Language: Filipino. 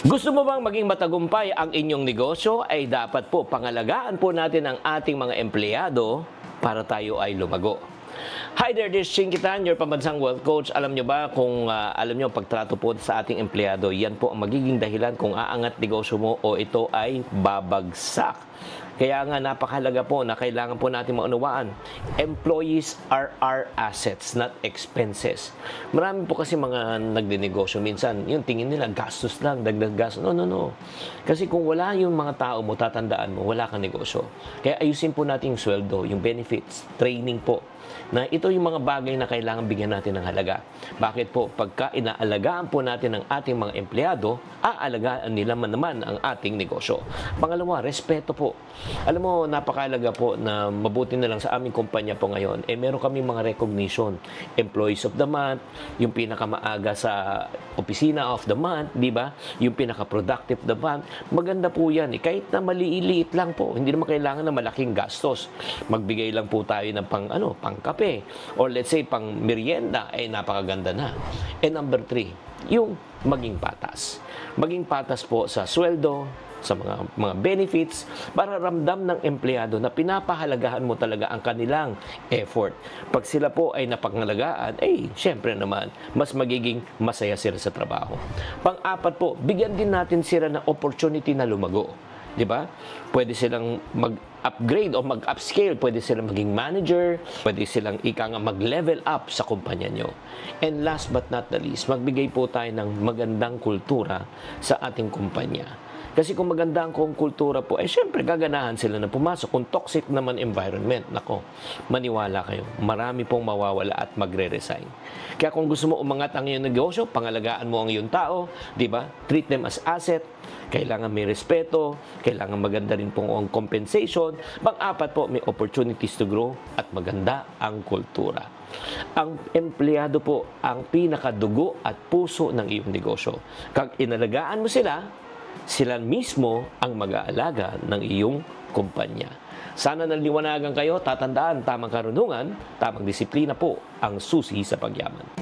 Gusto mo bang maging matagumpay ang inyong negosyo ay dapat po pangalagaan po natin ang ating mga empleyado para tayo ay lumago. Hi there, this is Chinkitan, your pambansang wealth coach. Alam nyo ba kung alam nyo pagtrato po sa ating empleyado, yan po ang magiging dahilan kung aangat negosyo mo o ito ay babagsak. Kaya nga napakahalaga po na kailangan po natin maunawaan. Employees are our assets, not expenses. Marami po kasi mga nagdinegosyo minsan, yung tingin nila gastos lang, dagdag gastos. No. Kasi kung wala yung mga tao mo, tatandaan mo, wala kang negosyo. Kaya ayusin po natin yung sweldo, yung benefits, training po. Na ito yung mga bagay na kailangan bigyan natin ng halaga. Bakit po? Pagka inaalagaan po natin ang ating mga empleyado, aalagaan nila man naman ang ating negosyo. Pangalawa, respeto po. Alam mo, napakahalaga po na mabuti na lang sa aming kumpanya po ngayon, meron kaming mga recognition. Employees of the month, yung pinakamaaga sa opisina of the month, di ba? Yung pinaka-productive of the month. Maganda po yan. Kahit na maliit lang po, hindi naman kailangan na malaking gastos. Magbigay lang po tayo ng pang kape, or let's say pang merienda, napakaganda na. And number 3, yung maging patas. Maging patas po sa sweldo, sa mga benefits, para ramdam ng empleyado na pinapahalagahan mo talaga ang kanilang effort. Pag sila po ay napangalagaan, syempre naman, mas magiging masaya sila sa trabaho. Pang-apat po, bigyan din natin sila ng opportunity na lumago. Di ba? Pwede silang mag-upgrade o mag-upscale. Pwede silang maging manager. Pwede silang mag-level up sa kumpanya nyo. And last but not the least, magbigay po tayo ng magandang kultura sa ating kumpanya. Kasi kung maganda ang kultura po, syempre gaganahan sila na pumasok. Kung toxic naman environment, nako, maniwala kayo. Marami pong mawawala at magre-resign. Kaya kung gusto mo umangat ang iyong negosyo, pangalagaan mo ang iyong tao, di ba? Treat them as asset. Kailangan may respeto, kailangan maganda rin pong ang compensation. Pang-apat po, may opportunities to grow at maganda ang kultura. Ang empleyado po ang pinakadugo at puso ng iyong negosyo. Kag inalagaan mo sila, sila mismo ang mag-aalaga ng iyong kumpanya. Sana naliwanagan kayo, tatandaan, tamang karunungan, tamang disiplina po ang susi sa pagyaman.